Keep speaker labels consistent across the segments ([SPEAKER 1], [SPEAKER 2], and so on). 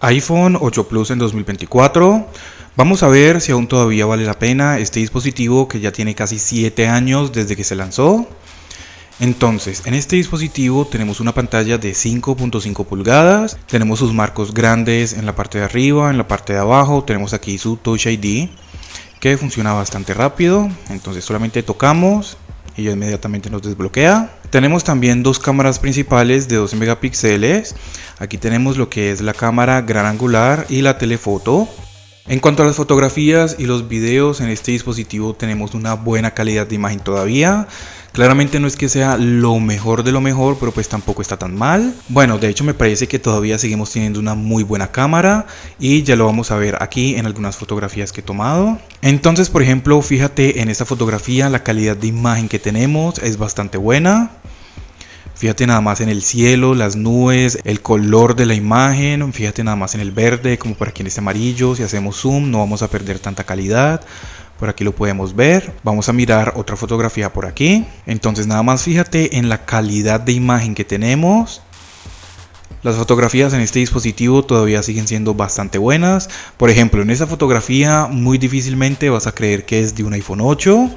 [SPEAKER 1] iPhone 8 Plus en 2024. Vamos a ver si aún todavía vale la pena este dispositivo que ya tiene casi 7 años desde que se lanzó. Entonces, en este dispositivo tenemos una pantalla de 5.5 pulgadas, tenemos sus marcos grandes en la parte de arriba, en la parte de abajo, tenemos aquí su Touch ID que funciona bastante rápido, entonces solamente tocamos y ya inmediatamente nos desbloquea. Tenemos también dos cámaras principales de 12 megapíxeles. Aquí tenemos lo que es la cámara gran angular y la telefoto. En cuanto a las fotografías y los videos, en este dispositivo tenemos una buena calidad de imagen todavía. Claramente no es que sea lo mejor de lo mejor, pero pues tampoco está tan mal. Bueno, de hecho me parece que todavía seguimos teniendo una muy buena cámara y ya lo vamos a ver aquí en algunas fotografías que he tomado. Entonces, por ejemplo, fíjate en esta fotografía, la calidad de imagen que tenemos es bastante buena. Fíjate nada más en el cielo, las nubes, el color de la imagen, fíjate nada más en el verde, como por aquí en este amarillo. Si hacemos zoom no vamos a perder tanta calidad. Por aquí lo podemos ver. Vamos a mirar otra fotografía por aquí. Entonces nada más fíjate en la calidad de imagen que tenemos. Las fotografías en este dispositivo todavía siguen siendo bastante buenas. Por ejemplo, en esta fotografía muy difícilmente vas a creer que es de un iPhone 8.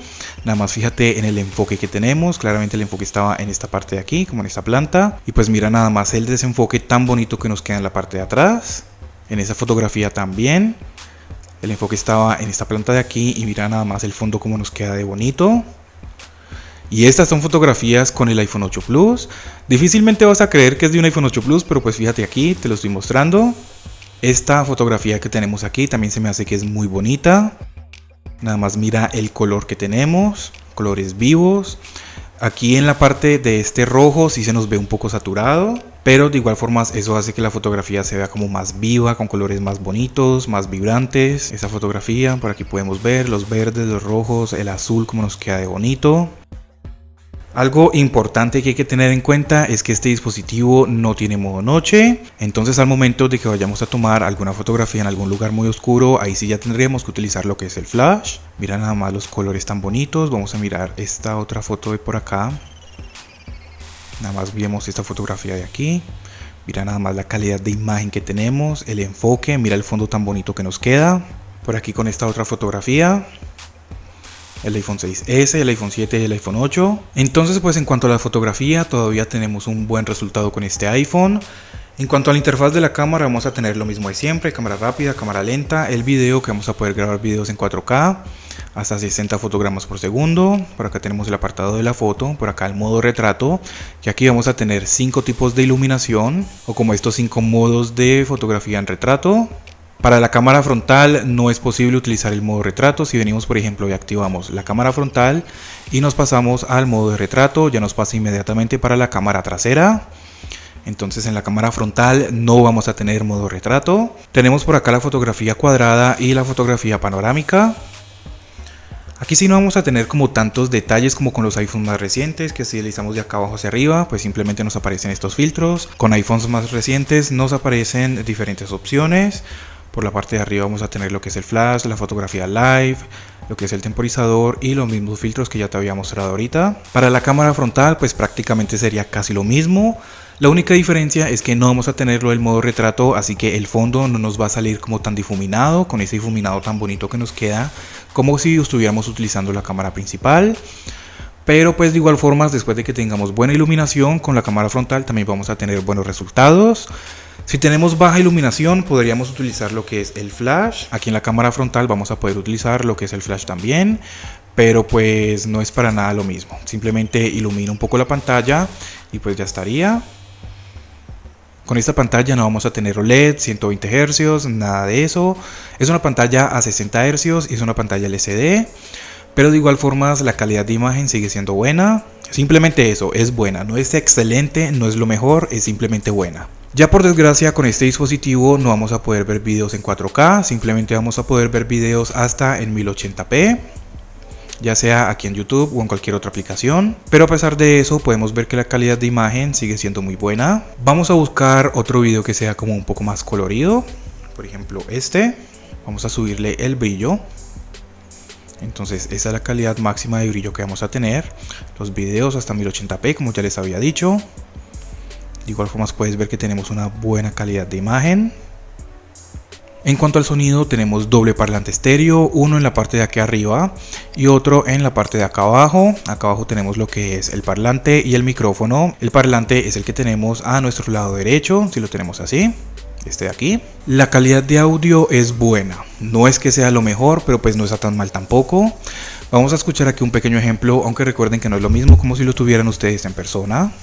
[SPEAKER 1] Nada más fíjate en el enfoque que tenemos. Claramente el enfoque estaba en esta parte de aquí, como en esta planta. Y pues mira nada más el desenfoque tan bonito que nos queda en la parte de atrás. En esa fotografía también. El enfoque estaba en esta planta de aquí y mira nada más el fondo como nos queda de bonito. Y estas son fotografías con el iPhone 8 Plus. Difícilmente vas a creer que es de un iPhone 8 Plus, pero pues fíjate aquí, te lo estoy mostrando. Esta fotografía que tenemos aquí también se me hace que es muy bonita. Nada más mira el color que tenemos, colores vivos. Aquí en la parte de este rojo sí se nos ve un poco saturado, pero de igual forma eso hace que la fotografía se vea como más viva, con colores más bonitos, más vibrantes. Esa fotografía, por aquí podemos ver los verdes, los rojos, el azul como nos queda de bonito. Algo importante que hay que tener en cuenta es que este dispositivo no tiene modo noche, entonces al momento de que vayamos a tomar alguna fotografía en algún lugar muy oscuro, ahí sí ya tendríamos que utilizar lo que es el flash. Mira nada más los colores tan bonitos. Vamos a mirar esta otra foto de por acá. Nada más vemos esta fotografía de aquí. Mira nada más la calidad de imagen que tenemos, el enfoque, mira el fondo tan bonito que nos queda. Por aquí con esta otra fotografía. El iPhone 6S, el iPhone 7 y el iPhone 8. Entonces pues en cuanto a la fotografía todavía tenemos un buen resultado con este iPhone. En cuanto a la interfaz de la cámara vamos a tener lo mismo de siempre, cámara rápida, cámara lenta, el video que vamos a poder grabar videos en 4K hasta 60 fotogramas por segundo. Por acá tenemos el apartado de la foto, por acá el modo retrato, que aquí vamos a tener 5 tipos de iluminación o como estos 5 modos de fotografía en retrato. Para la cámara frontal no es posible utilizar el modo retrato. Si venimos por ejemplo y activamos la cámara frontal y nos pasamos al modo de retrato, ya nos pasa inmediatamente para la cámara trasera. Entonces en la cámara frontal no vamos a tener modo retrato. Tenemos por acá la fotografía cuadrada y la fotografía panorámica. Aquí sí no vamos a tener como tantos detalles como con los iPhones más recientes, que si deslizamos de acá abajo hacia arriba, pues simplemente nos aparecen estos filtros. Con iPhones más recientes nos aparecen diferentes opciones. Por la parte de arriba vamos a tener lo que es el flash, la fotografía live, lo que es el temporizador y los mismos filtros que ya te había mostrado ahorita. Para la cámara frontal pues prácticamente sería casi lo mismo. La única diferencia es que no vamos a tenerlo el modo retrato, así que el fondo no nos va a salir como tan difuminado, con ese difuminado tan bonito que nos queda, como si estuviéramos utilizando la cámara principal. Pero pues de igual forma, después de que tengamos buena iluminación con la cámara frontal también vamos a tener buenos resultados. Si tenemos baja iluminación podríamos utilizar lo que es el flash. Aquí en la cámara frontal vamos a poder utilizar lo que es el flash también, pero pues no es para nada lo mismo. Simplemente ilumina un poco la pantalla y pues ya estaría. Con esta pantalla no vamos a tener OLED, 120 Hz, nada de eso. Es una pantalla a 60 Hz y es una pantalla LCD. Pero de igual forma la calidad de imagen sigue siendo buena. Simplemente eso, es buena. No es excelente, no es lo mejor, es simplemente buena. Ya por desgracia con este dispositivo no vamos a poder ver videos en 4K. Simplemente vamos a poder ver videos hasta en 1080p. Ya sea aquí en YouTube o en cualquier otra aplicación. Pero a pesar de eso podemos ver que la calidad de imagen sigue siendo muy buena. Vamos a buscar otro video que sea como un poco más colorido. Por ejemplo este. Vamos a subirle el brillo. Entonces esa es la calidad máxima de brillo que vamos a tener. Los videos hasta 1080p como ya les había dicho. De igual forma puedes ver que tenemos una buena calidad de imagen. En cuanto al sonido, tenemos doble parlante estéreo, uno en la parte de aquí arriba y otro en la parte de acá abajo. Acá abajo tenemos lo que es el parlante y el micrófono. El parlante es el que tenemos a nuestro lado derecho, si lo tenemos así, este de aquí. La calidad de audio es buena, no es que sea lo mejor, pero pues no está tan mal tampoco. Vamos a escuchar aquí un pequeño ejemplo, aunque recuerden que no es lo mismo como si lo tuvieran ustedes en persona.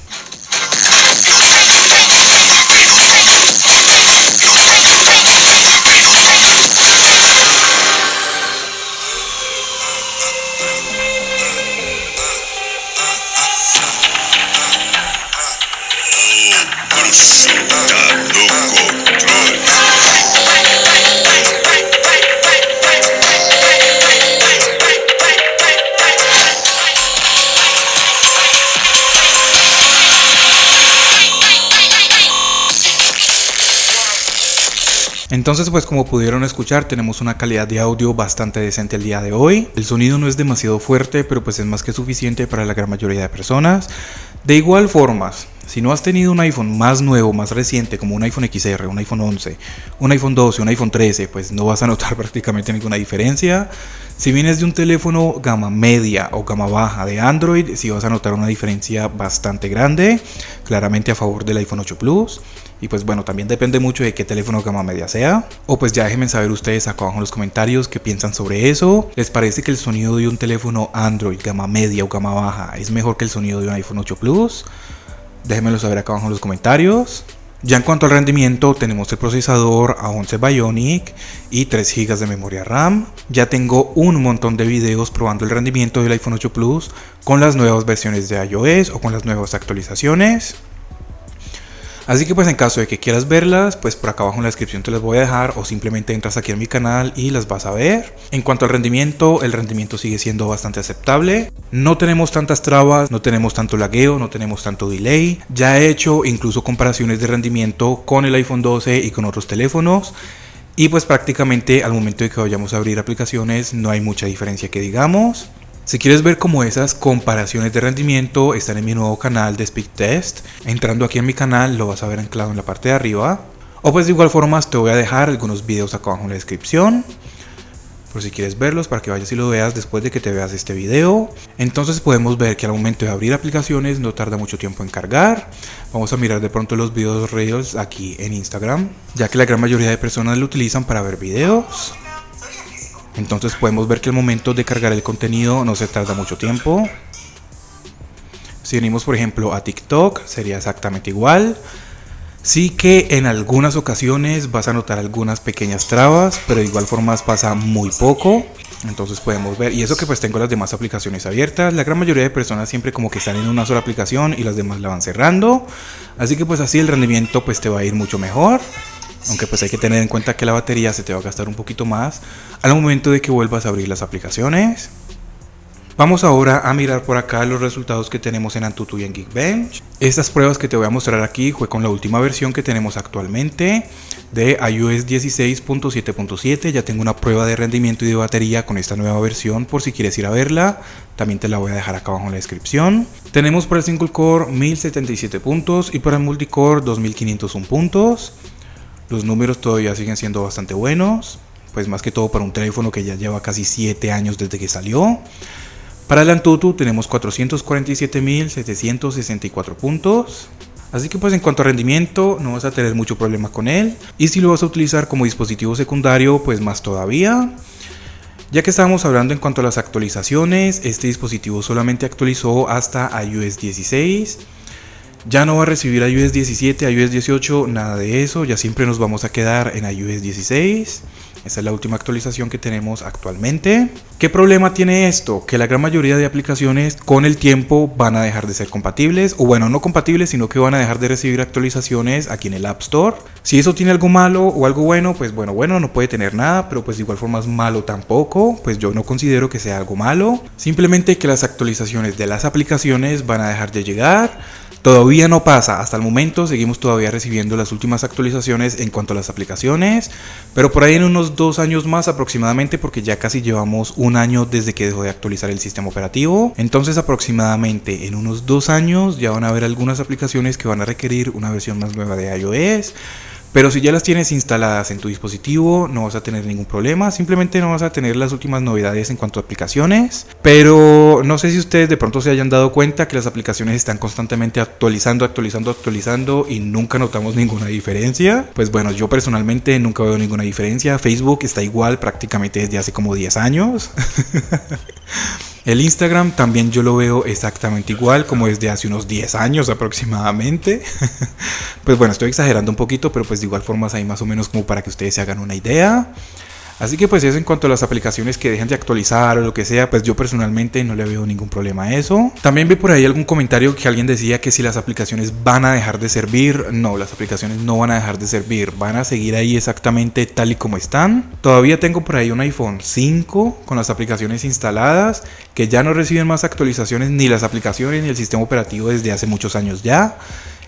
[SPEAKER 1] Entonces, pues como pudieron escuchar, tenemos una calidad de audio bastante decente el día de hoy. El sonido no es demasiado fuerte, pero pues es más que suficiente para la gran mayoría de personas. De igual forma, si no has tenido un iPhone más nuevo, más reciente, como un iPhone XR, un iPhone 11, un iPhone 12, un iPhone 13, pues no vas a notar prácticamente ninguna diferencia. Si vienes de un teléfono gama media o gama baja de Android, sí vas a notar una diferencia bastante grande, claramente a favor del iPhone 8 Plus. Y pues bueno, también depende mucho de qué teléfono gama media sea. O pues ya déjenme saber ustedes acá abajo en los comentarios qué piensan sobre eso. ¿Les parece que el sonido de un teléfono Android gama media o gama baja es mejor que el sonido de un iPhone 8 Plus? Déjenmelo saber acá abajo en los comentarios. Ya en cuanto al rendimiento, tenemos el procesador A11 Bionic y 3 GB de memoria RAM. Ya tengo un montón de videos probando el rendimiento del iPhone 8 Plus con las nuevas versiones de iOS o con las nuevas actualizaciones. Así que pues en caso de que quieras verlas, pues por acá abajo en la descripción te las voy a dejar o simplemente entras aquí en mi canal y las vas a ver. En cuanto al rendimiento, el rendimiento sigue siendo bastante aceptable. No tenemos tantas trabas, no tenemos tanto lagueo, no tenemos tanto delay. Ya he hecho incluso comparaciones de rendimiento con el iPhone 12 y con otros teléfonos. Y pues prácticamente al momento de que vayamos a abrir aplicaciones no hay mucha diferencia que digamos. Si quieres ver como esas comparaciones de rendimiento, están en mi nuevo canal de Speed Test. Entrando aquí en mi canal lo vas a ver anclado en la parte de arriba. O pues de igual forma te voy a dejar algunos videos acá abajo en la descripción, por si quieres verlos para que vayas y lo veas después de que te veas este video. Entonces podemos ver que al momento de abrir aplicaciones no tarda mucho tiempo en cargar. Vamos a mirar de pronto los videos Reels aquí en Instagram, ya que la gran mayoría de personas lo utilizan para ver videos. Entonces podemos ver que el momento de cargar el contenido no se tarda mucho tiempo. Si venimos por ejemplo a TikTok, sería exactamente igual. Sí que en algunas ocasiones vas a notar algunas pequeñas trabas, pero de igual forma pasa muy poco. Entonces podemos ver, y eso que pues tengo las demás aplicaciones abiertas. La gran mayoría de personas siempre como que están en una sola aplicación y las demás la van cerrando. Así que pues así el rendimiento pues te va a ir mucho mejor. Aunque pues hay que tener en cuenta que la batería se te va a gastar un poquito más al momento de que vuelvas a abrir las aplicaciones. Vamos ahora a mirar por acá los resultados que tenemos en Antutu y en Geekbench. Estas pruebas que te voy a mostrar aquí fue con la última versión que tenemos actualmente de iOS 16.7.7. Ya tengo una prueba de rendimiento y de batería con esta nueva versión por si quieres ir a verla. También te la voy a dejar acá abajo en la descripción. Tenemos para el single core 1077 puntos y para el multicore 2501 puntos. Los números todavía siguen siendo bastante buenos, pues más que todo para un teléfono que ya lleva casi 7 años desde que salió. Para el Antutu tenemos 447.764 puntos. Así que pues en cuanto a rendimiento no vas a tener mucho problema con él. Y si lo vas a utilizar como dispositivo secundario, pues más todavía. Ya que estábamos hablando en cuanto a las actualizaciones, este dispositivo solamente actualizó hasta iOS 16. Ya no va a recibir iOS 17, iOS 18, nada de eso. Ya siempre nos vamos a quedar en iOS 16. Esta es la última actualización que tenemos actualmente. ¿Qué problema tiene esto? Que la gran mayoría de aplicaciones con el tiempo van a dejar de ser compatibles. O bueno, no compatibles, sino que van a dejar de recibir actualizaciones aquí en el App Store. Si eso tiene algo malo o algo bueno, pues bueno, no puede tener nada. Pero pues de igual forma es malo tampoco. Pues yo no considero que sea algo malo. Simplemente que las actualizaciones de las aplicaciones van a dejar de llegar. Todavía no pasa, hasta el momento seguimos todavía recibiendo las últimas actualizaciones en cuanto a las aplicaciones, pero por ahí en unos 2 años más aproximadamente, porque ya casi llevamos 1 año desde que dejó de actualizar el sistema operativo. Entonces aproximadamente en unos 2 años ya van a haber algunas aplicaciones que van a requerir una versión más nueva de iOS. Pero si ya las tienes instaladas en tu dispositivo, no vas a tener ningún problema. Simplemente no vas a tener las últimas novedades en cuanto a aplicaciones. Pero no sé si ustedes de pronto se hayan dado cuenta que las aplicaciones están constantemente actualizando y nunca notamos ninguna diferencia. Pues bueno, yo personalmente nunca veo ninguna diferencia. Facebook está igual prácticamente desde hace como 10 años. El Instagram también yo lo veo exactamente igual, como desde hace unos 10 años aproximadamente. Pues bueno, estoy exagerando un poquito, pero pues de igual forma ahí más o menos como para que ustedes se hagan una idea. Así que pues eso en cuanto a las aplicaciones que dejan de actualizar o lo que sea, pues yo personalmente no le veo ningún problema a eso. También vi por ahí algún comentario que alguien decía que si las aplicaciones van a dejar de servir. No, las aplicaciones no van a dejar de servir, van a seguir ahí exactamente tal y como están. Todavía tengo por ahí un iPhone 5 con las aplicaciones instaladas que ya no reciben más actualizaciones, ni las aplicaciones ni el sistema operativo desde hace muchos años ya.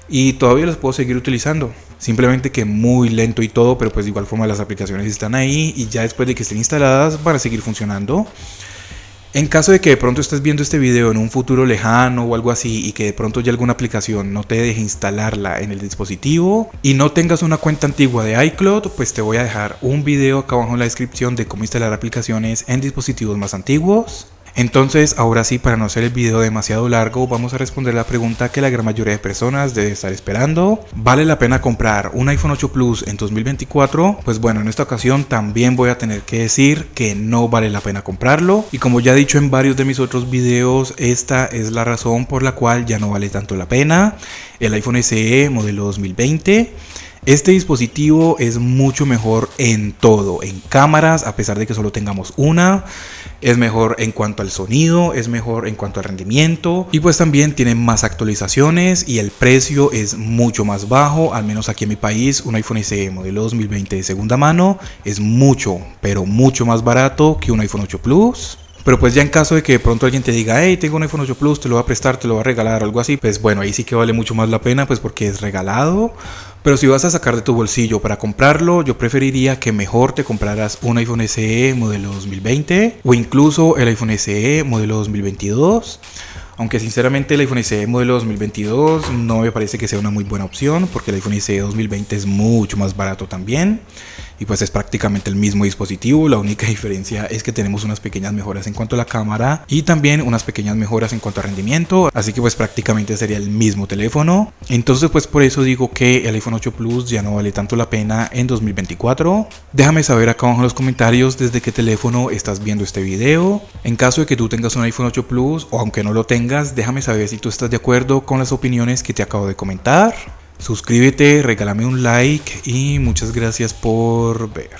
[SPEAKER 1] Y todavía las puedo seguir utilizando, simplemente que muy lento y todo, pero pues de igual forma las aplicaciones están ahí y ya después de que estén instaladas van a seguir funcionando. En caso de que de pronto estés viendo este video en un futuro lejano o algo así y que de pronto ya alguna aplicación no te deje instalarla en el dispositivo y no tengas una cuenta antigua de iCloud, pues te voy a dejar un video acá abajo en la descripción de cómo instalar aplicaciones en dispositivos más antiguos. Entonces, ahora sí, para no hacer el video demasiado largo, vamos a responder la pregunta que la gran mayoría de personas debe estar esperando. ¿Vale la pena comprar un iPhone 8 Plus en 2024? Pues bueno, en esta ocasión también voy a tener que decir que no vale la pena comprarlo. Y como ya he dicho en varios de mis otros videos, esta es la razón por la cual ya no vale tanto la pena. El iPhone SE modelo 2020. Este dispositivo es mucho mejor en todo, en cámaras, a pesar de que solo tengamos una. Es mejor en cuanto al sonido, es mejor en cuanto al rendimiento y pues también tiene más actualizaciones y el precio es mucho más bajo, al menos aquí en mi país. Un iPhone SE modelo 2020 de segunda mano es mucho, pero mucho más barato que un iPhone 8 Plus. Pero pues ya en caso de que de pronto alguien te diga, hey, tengo un iPhone 8 Plus, te lo voy a prestar, te lo voy a regalar o algo así, pues bueno, ahí sí que vale mucho más la pena, pues porque es regalado. Pero si vas a sacar de tu bolsillo para comprarlo, yo preferiría que mejor te compraras un iPhone SE modelo 2020 o incluso el iPhone SE modelo 2022. Aunque sinceramente el iPhone SE modelo 2022 no me parece que sea una muy buena opción, porque el iPhone SE 2020 es mucho más barato también. Y pues es prácticamente el mismo dispositivo, la única diferencia es que tenemos unas pequeñas mejoras en cuanto a la cámara y también unas pequeñas mejoras en cuanto a rendimiento, así que pues prácticamente sería el mismo teléfono. Entonces pues por eso digo que el iPhone 8 Plus ya no vale tanto la pena en 2024. Déjame saber acá abajo en los comentarios desde qué teléfono estás viendo este video. En caso de que tú tengas un iPhone 8 Plus o aunque no lo tengas, déjame saber si tú estás de acuerdo con las opiniones que te acabo de comentar. Suscríbete, regálame un like y muchas gracias por ver.